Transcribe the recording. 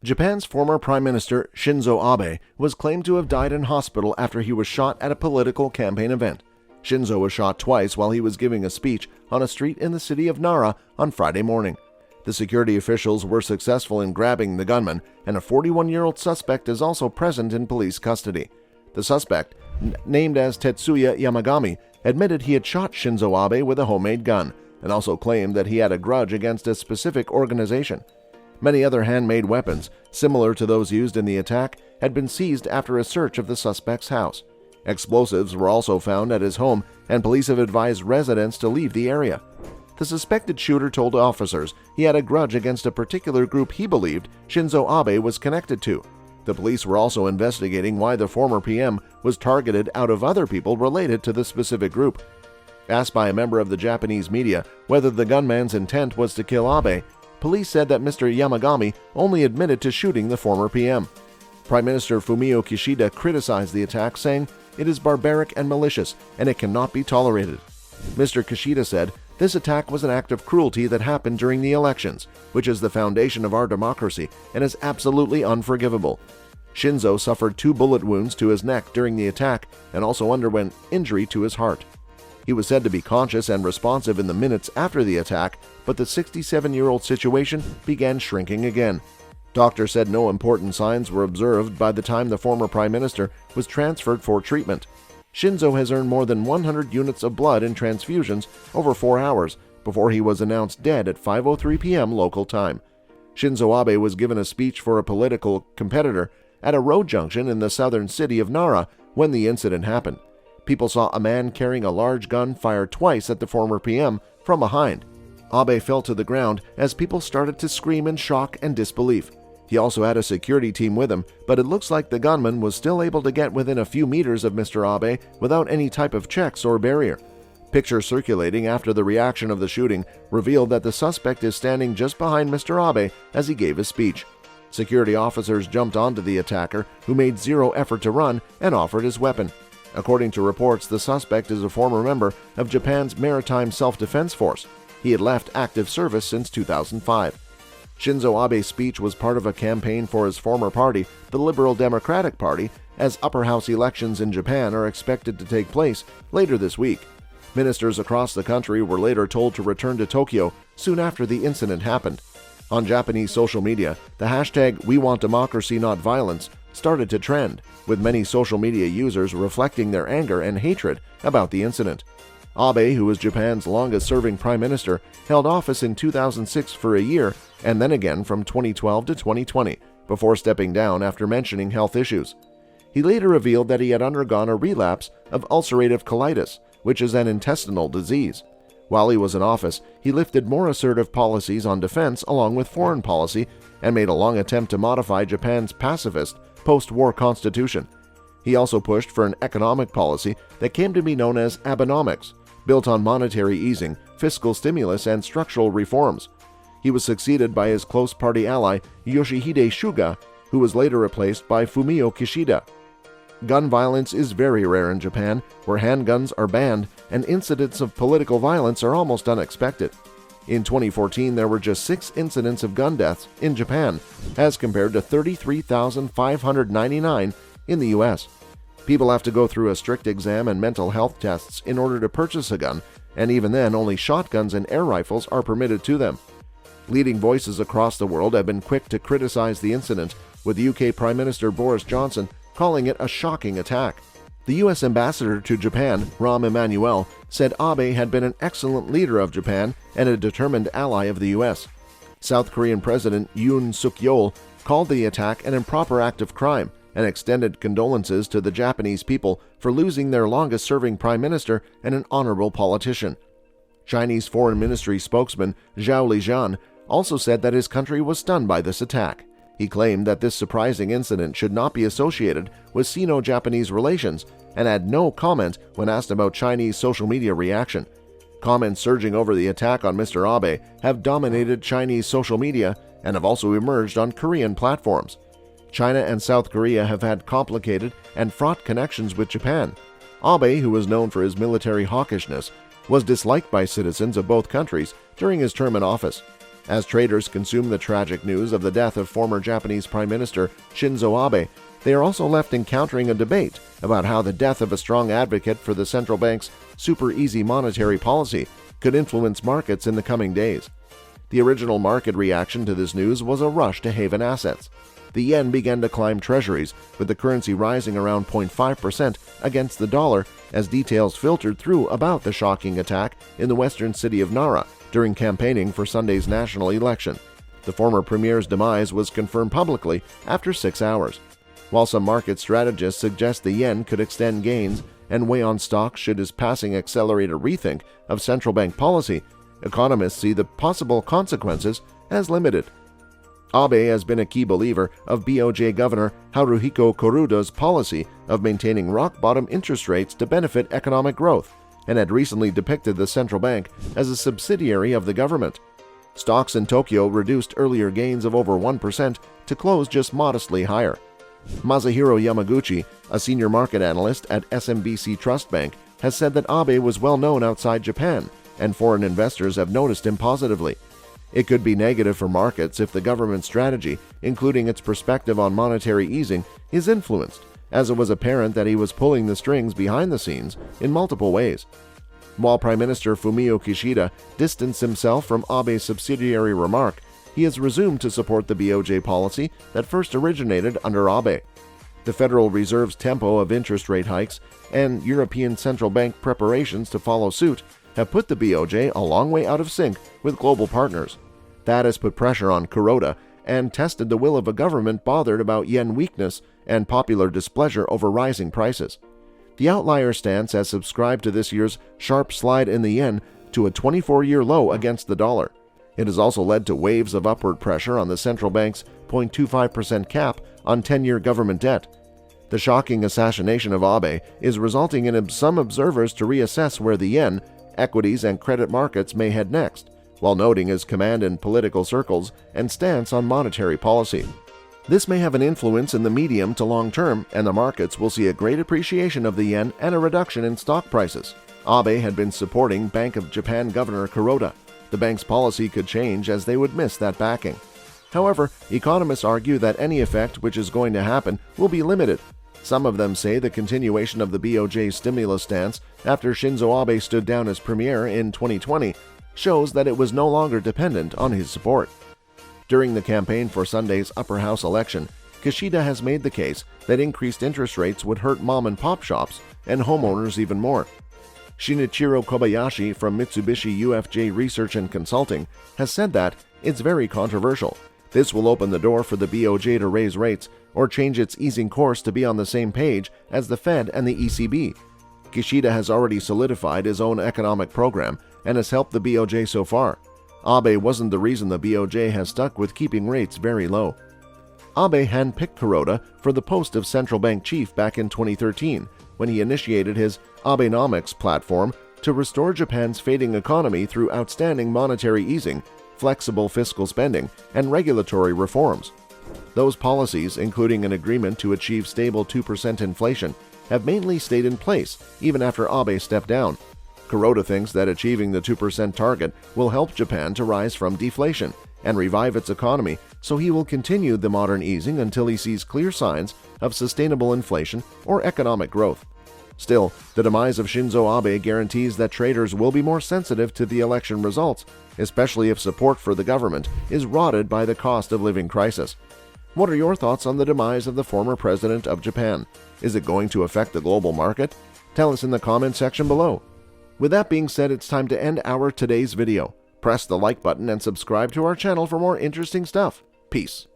Japan's former Prime Minister Shinzo Abe was claimed to have died in hospital after he was shot at a political campaign event. Shinzo was shot twice while he was giving a speech on a street in the city of Nara on Friday morning. The security officials were successful in grabbing the gunman, and a 41-year-old suspect is also present in police custody. The suspect, named as Tetsuya Yamagami, admitted he had shot Shinzo Abe with a homemade gun, and also claimed that he had a grudge against a specific organization. Many other handmade weapons, similar to those used in the attack, had been seized after a search of the suspect's house. Explosives were also found at his home, and police have advised residents to leave the area. The suspected shooter told officers he had a grudge against a particular group he believed Shinzo Abe was connected to. The police were also investigating why the former PM was targeted out of other people related to the specific group. Asked by a member of the Japanese media whether the gunman's intent was to kill Abe, police said that Mr. Yamagami only admitted to shooting the former PM. Prime Minister Fumio Kishida criticized the attack, saying, "It is barbaric and malicious, and it cannot be tolerated." Mr. Kishida said, "This attack was an act of cruelty that happened during the elections, which is the foundation of our democracy and is absolutely unforgivable." Shinzo suffered 2 bullet wounds to his neck during the attack and also underwent injury to his heart. He was said to be conscious and responsive in the minutes after the attack, but the 67-year-old situation began shrinking again. Doctors said no important signs were observed by the time the former prime minister was transferred for treatment. Shinzo has earned more than 100 units of blood in transfusions over 4 hours before he was announced dead at 5:03 p.m. local time. Shinzo Abe was given a speech for a political competitor at a road junction in the southern city of Nara when the incident happened. People saw a man carrying a large gun fire twice at the former PM from behind. Abe fell to the ground as people started to scream in shock and disbelief. He also had a security team with him, but it looks like the gunman was still able to get within a few meters of Mr. Abe without any type of checks or barrier. Pictures circulating after the reaction of the shooting revealed that the suspect is standing just behind Mr. Abe as he gave his speech. Security officers jumped onto the attacker, who made zero effort to run, and offered his weapon. According to reports, the suspect is a former member of Japan's Maritime Self-Defense Force. He had left active service since 2005. Shinzo Abe's speech was part of a campaign for his former party, the Liberal Democratic Party, as upper house elections in Japan are expected to take place later this week. Ministers across the country were later told to return to Tokyo soon after the incident happened. On Japanese social media, the hashtag #WeWantDemocracy, started to trend, with many social media users reflecting their anger and hatred about the incident. Abe, who was Japan's longest-serving prime minister, held office in 2006 for a year and then again from 2012 to 2020, before stepping down after mentioning health issues. He later revealed that he had undergone a relapse of ulcerative colitis, which is an intestinal disease. While he was in office, he lifted more assertive policies on defense along with foreign policy and made a long attempt to modify Japan's pacifist post-war constitution. He also pushed for an economic policy that came to be known as Abenomics, built on monetary easing, fiscal stimulus, and structural reforms. He was succeeded by his close party ally Yoshihide Suga, who was later replaced by Fumio Kishida. Gun violence is very rare in Japan, where handguns are banned and incidents of political violence are almost unexpected. In 2014, there were just 6 incidents of gun deaths in Japan, as compared to 33,599 in the U.S. People have to go through a strict exam and mental health tests in order to purchase a gun, and even then, only shotguns and air rifles are permitted to them. Leading voices across the world have been quick to criticize the incident, with UK Prime Minister Boris Johnson calling it a shocking attack. The U.S. ambassador to Japan, Rahm Emanuel, said Abe had been an excellent leader of Japan and a determined ally of the U.S. South Korean President Yoon Suk-yeol called the attack an improper act of crime and extended condolences to the Japanese people for losing their longest-serving prime minister and an honorable politician. Chinese Foreign Ministry spokesman Zhao Lijian also said that his country was stunned by this attack. He claimed that this surprising incident should not be associated with Sino-Japanese relations and had no comment when asked about Chinese social media reaction. Comments surging over the attack on Mr. Abe have dominated Chinese social media and have also emerged on Korean platforms. China and South Korea have had complicated and fraught connections with Japan. Abe, who was known for his military hawkishness, was disliked by citizens of both countries during his term in office. As traders consume the tragic news of the death of former Japanese Prime Minister Shinzo Abe, they are also left encountering a debate about how the death of a strong advocate for the central bank's super easy monetary policy could influence markets in the coming days. The original market reaction to this news was a rush to haven assets. The yen began to climb treasuries, with the currency rising around 0.5% against the dollar as details filtered through about the shocking attack in the western city of Nara during campaigning for Sunday's national election. The former premier's demise was confirmed publicly after 6 hours. While some market strategists suggest the yen could extend gains and weigh on stocks should his passing accelerate a rethink of central bank policy, economists see the possible consequences as limited. Abe has been a key believer of BOJ Governor Haruhiko Kuroda's policy of maintaining rock-bottom interest rates to benefit economic growth, and had recently depicted the central bank as a subsidiary of the government. Stocks in Tokyo reduced earlier gains of over 1% to close just modestly higher. Masahiro Yamaguchi, a senior market analyst at SMBC Trust Bank, has said that Abe was well known outside Japan, and foreign investors have noticed him positively. It could be negative for markets if the government strategy, including its perspective on monetary easing, is influenced, as it was apparent that he was pulling the strings behind the scenes in multiple ways. While Prime Minister Fumio Kishida distanced himself from Abe's subsidiary remark, he has resumed to support the BOJ policy that first originated under Abe. The Federal Reserve's tempo of interest rate hikes and European Central Bank preparations to follow suit have put the BOJ a long way out of sync with global partners. That has put pressure on Kuroda and tested the will of a government bothered about yen weakness and popular displeasure over rising prices. The outlier stance has subscribed to this year's sharp slide in the yen to a 24-year low against the dollar. It has also led to waves of upward pressure on the central bank's 0.25% cap on 10-year government debt. The shocking assassination of Abe is resulting in some observers to reassess where the yen, equities, and credit markets may head next, while noting his command in political circles and stance on monetary policy. This may have an influence in the medium to long term, and the markets will see a great appreciation of the yen and a reduction in stock prices. Abe had been supporting Bank of Japan Governor Kuroda. The bank's policy could change as they would miss that backing. However, economists argue that any effect which is going to happen will be limited. Some of them say the continuation of the BOJ's stimulus stance after Shinzo Abe stood down as premier in 2020 shows that it was no longer dependent on his support. During the campaign for Sunday's upper house election, Kishida has made the case that increased interest rates would hurt mom-and-pop shops and homeowners even more. Shinichiro Kobayashi from Mitsubishi UFJ Research and Consulting has said that it's very controversial. This will open the door for the BOJ to raise rates or change its easing course to be on the same page as the Fed and the ECB. Kishida has already solidified his own economic program and has helped the BOJ so far. Abe wasn't the reason the BOJ has stuck with keeping rates very low. Abe handpicked Kuroda for the post of central bank chief back in 2013 when he initiated his Abenomics platform to restore Japan's fading economy through outstanding monetary easing, flexible fiscal spending, and regulatory reforms. Those policies, including an agreement to achieve stable 2% inflation, have mainly stayed in place even after Abe stepped down. Kuroda thinks that achieving the 2% target will help Japan to rise from deflation and revive its economy, so he will continue the modern easing until he sees clear signs of sustainable inflation or economic growth. Still, the demise of Shinzo Abe guarantees that traders will be more sensitive to the election results, especially if support for the government is rotted by the cost of living crisis. What are your thoughts on the demise of the former president of Japan? Is it going to affect the global market? Tell us in the comment section below. With that being said, it's time to end our today's video. Press the like button and subscribe to our channel for more interesting stuff. Peace.